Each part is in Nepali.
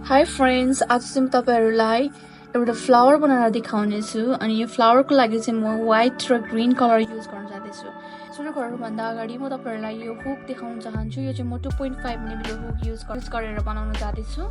हाई फ्रेन्ड्स, आज चाहिँ म तपाईहरुलाई एउटा फ्लावर बनाएर देखाउने छु अनि यो फ्लावरको लागि चाहिँ म व्हाइट र ग्रीन कलर युज गर्न जाँदैछु। सुरु गर्नु भन्दा अगाडि म तपाईहरुलाई यो हुक देखाउन चाहन्छु। यो चाहिँ म 2.5 मिमी हुक युज गरेर बनाउन जाँदैछु।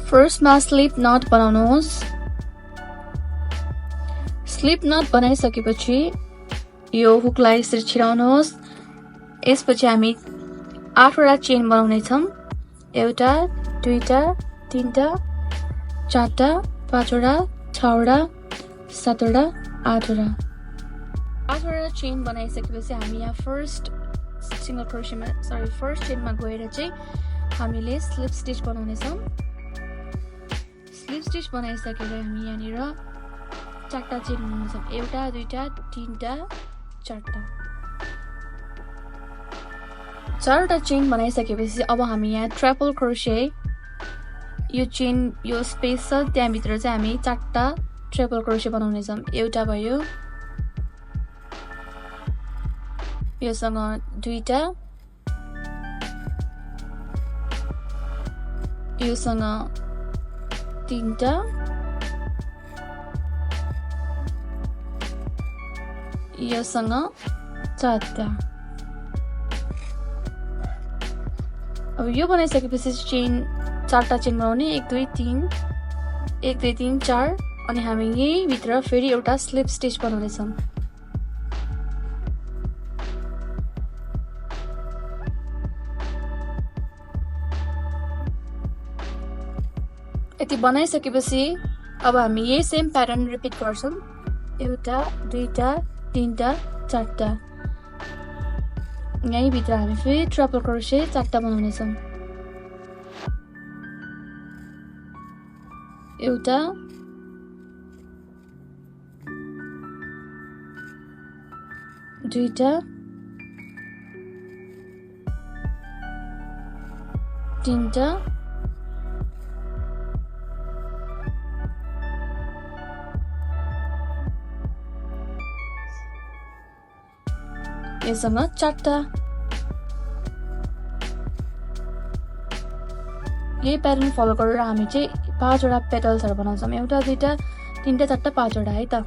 फर्स्टमा स्लिप नट बनाउनुहोस्। स्लिप नट बनाइसकेपछि यो हुकलाई यसरी छिराउनुहोस्। यसपछि हामी 8 वटा चेन बनाउने छौं। एउटा, दुईटा, तीनटा, चारटा, पाँचवटा, छवटा, सातवटा, आठवटा। 8 वटा चेन बनाइसकेपछि हामी यहाँ फर्स्ट चेनमा गएर चाहिँ हामीले स्लिप स्टिच बनाउने छौं। स्लिप स्टिच बनाइसकेर हामी यहाँनिर 4टा चेन बनाउने छौं। एउटा, दुईटा, तीनटा, चारटा। 4वटा चेन बनाइसकेपछि अब हामी यहाँ ट्रिपल क्रोशे यो चेन यो स्पेस छ त्यहाँ भित्र चाहिँ हामी 4टा ट्रिपल क्रोशे बनाउने छौं। एउटा भयो, योसँग दुईटा, योसँग तीनटा, योसँग चारटा। अब यो बनाइसकेपछि चेन 4टा चेन बनाउने 1 2 3 4 अनि हामी यही भित्र फेरि एउटा स्लिप स्टिच बनाउने छौं। यति बनाइसकेपछि अब हामी यही सेम प्याटर्न रिपिट गर्छौं। एउटा, दुईटा, तीनटा, चारटा। यही भित्र हामी फेरि ट्रिपल क्रोशे 4टा बनाउने छौं। एउटा, दुईटा, तीनटा, यससँग 4टा। यही प्याटर्न फलो गरेर हामी चाहिँ 5 वटा पेटल्सहरु बनाउँछौं। एउटा, दुईटा, तीनटा, चारटा, 5 वटा है त।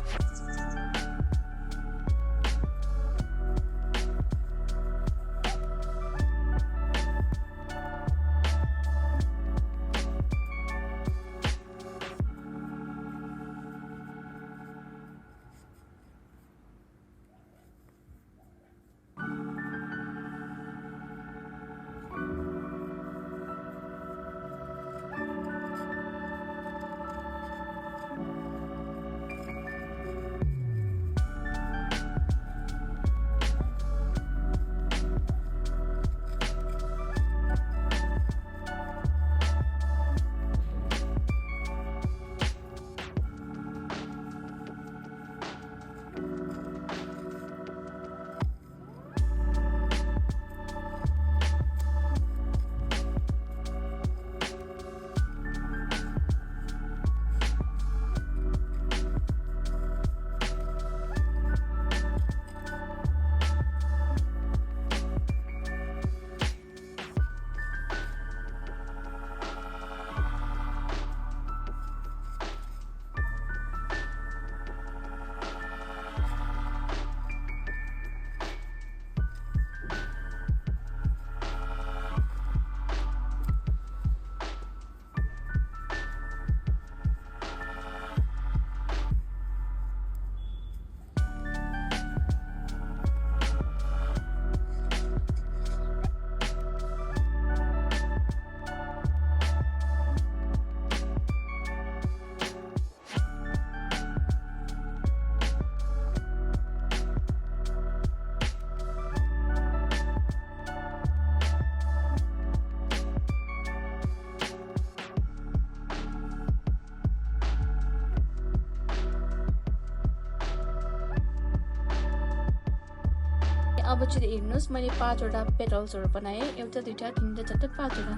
अब चाहिँ हेर्नुस् मैले 5 वटा पेटल्सहरु बनाए। एउटा, दुईटा, तीनटा, चारटा, 5 वटा।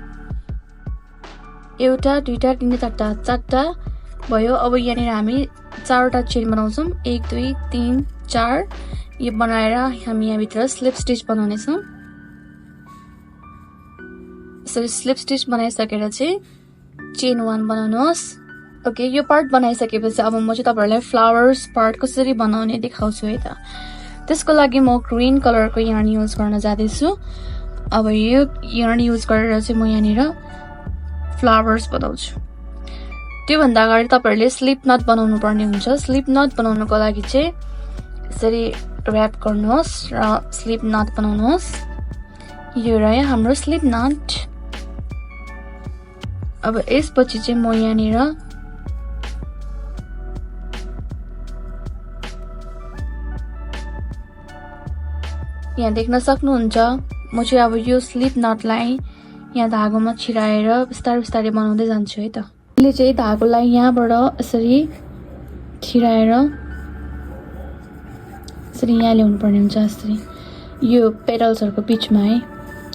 एउटा, दुईटा, तीनटा, चारटा भयो। अब यहाँनिर हामी 4 वटा चेन बनाउँछौं। 1 2 3 4 यो बनाएर हामी यहाँ भित्र स्लिप स्टिच बनाउने छौं। यसरी स्लिप स्टिच बनाइसकेर चाहिँ चेन 1 बनाउनुहोस्। ओके, यो पार्ट बनाइसकेपछि अब म चाहिँ तपाईहरुलाई फ्लावर्स पार्ट कसरी बनाउने देखाउँछु है त। त्यसको लागि म ग्रीन कलरको यार्न युज गर्न जाँदैछु। अब यो यार्न युज गरेर चाहिँ म यहाँनिर फ्लावर्स बनाउँछु। त्यो भन्दा अगाडि तपाईहरुले स्लिप नट बनाउनु पर्ने हुन्छ। स्लिप नट बनाउनको लागि चाहिँ यसरी र्याप गर्नुहोस् र स्लिप नट बनाउनुहोस्। यो रह्यो हाम्रो स्लिप नट। अब यसपछि चाहिँ म यहाँनिर यहाँ देख्न सक्नुहुन्छ म चाहिँ अब यो स्लिप नटलाई यहाँ धागोमा छिराएर बिस्तारै बिस्तारै बनाउँदै जान्छु है त। अहिले चाहिँ धागोलाई यहाँबाट यसरी छिराएर यसरी यहाँ ल्याउनु पर्ने हुन्छ। यसरी यो पेटल्सहरुको बीचमा है।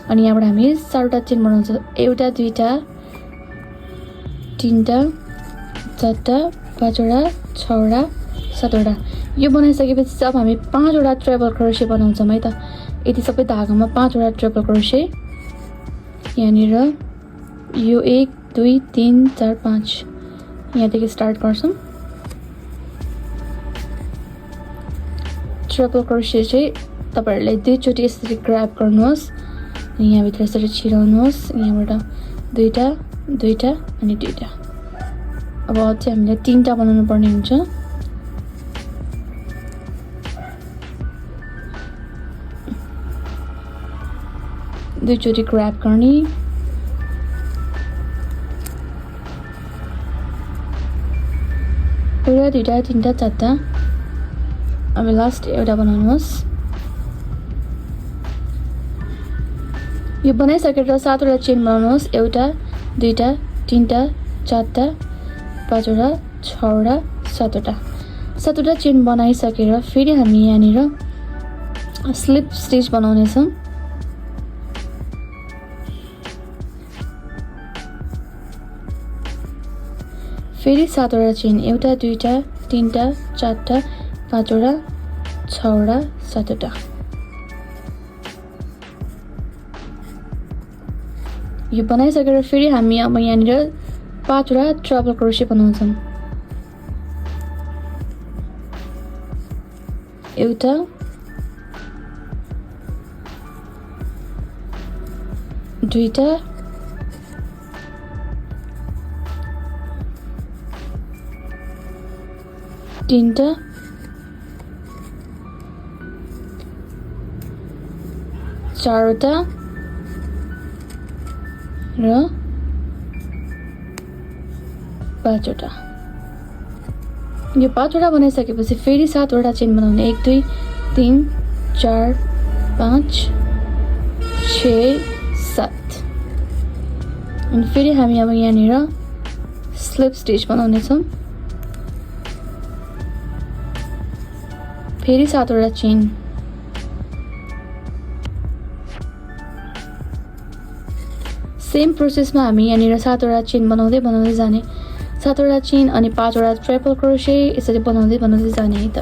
अनि यहाँबाट हामी 4वटा चेन बनाउँछ। 1 2 3 4 5वटा 6वटा 7वटा। यो बनाइसकेपछि अब हामी 5वटा ट्रिपल क्रोशे बनाउँछौं है त। यदि सबै धागामा 5वटा ट्रिपल क्रोशे यहाँनिर यो 1 2 3 4 5 यहाँदेखि स्टार्ट गर्छौं। ट्रिपल क्रोशे चाहिँ तपाईहरुले 2 चोटी यसरी ग्र्याब गर्नुहोस्। यहाँ भित्र यसरी छिराउनुहोस्। यहाँबाट 2टा 2टा अनि 2टा। अब चाहिँ हामीले 3टा बनाउनु पर्ने हुन्छ। दुई चोटी ग्र्याब गर्ने। एउटा 2टा 3टा 4टा। अब लास्ट एउटा बनाउनुहोस्। यो बनाइसकेर 7वटा चेन बनाउनुहोस्। 1 2 3 4 5वटा 6वटा 7वटा। 7वटा चेन बनाइसकेर फेरि हामी यहाँनिर स्लिप स्टिच बनाउने छौं। फेरि 7वटा चेन 1 2 3 4 5वटा 6वटा 7वटा। यो बनाइसकेर फेरि हामी अब यहाँनिर 5वटा ट्रिपल क्रोशे बनाउँछौं। 1 2 3 4वटा र 5वटा। यो 5वटा बनाइसकेपछि फेरि 7वटा चेन बनाउने। 1 2 3 4 5 6 7। अनि फेरि हामी अब यहाँनिर स्लिप स्टिच बनाउने छौं। फेरि 7वटा चेन। सेम प्रोसेसमा हामी यहाँनिर 7वटा चेन बनाउँदै जाने। 7वटा चेन अनि 5वटा ट्रिपल क्रोशे यसरी बनाउँदै जाने है त।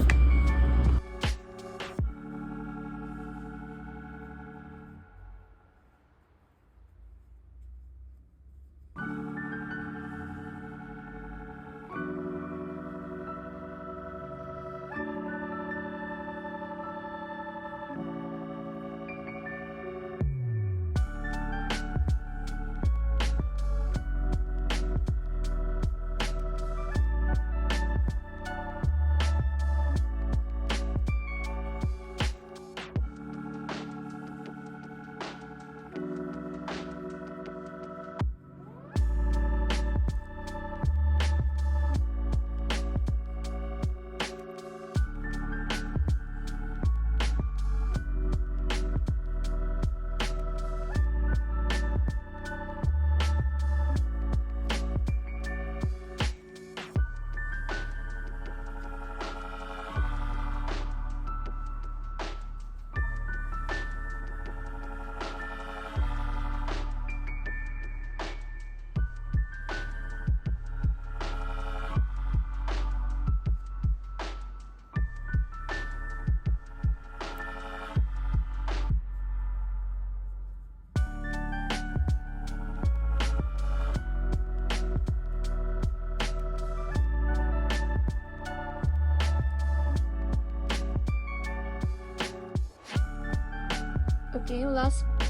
ओके लास्ट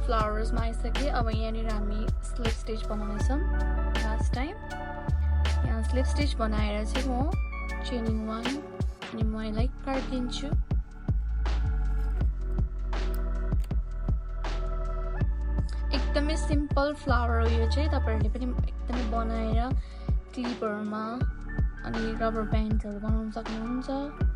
फ्लावर्समा आइसके अब यहाँनिर हामी स्लिप स्टिच बनाउनेछौँ लास्ट टाइम यहाँ स्लिप स्टिच बनाएर चाहिँ म चेनिङ 1 अनि म यसलाई काटिदिन्छु एकदमै सिम्पल फ्लावर हो यो चाहिँ तपाईहरुले पनि एकदमै बनाएर क्लिपहरुमा अनि रबर ब्यान्डहरु बनाउन सक्नुहुन्छ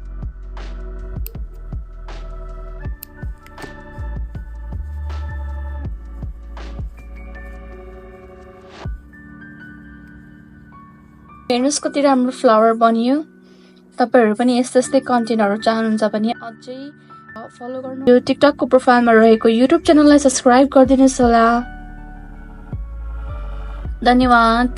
हेर्नुस् कति राम्रो फ्लावर बनियो तपाईहरु पनि यस्तै कन्टेन्टहरु चाहनुहुन्छ भने अझै फलो गर्नु यो टिकटक को प्रोफाइलमा रहेको युट्युब च्यानललाई सब्स्क्राइब गरिदिनुस् होला धन्यवाद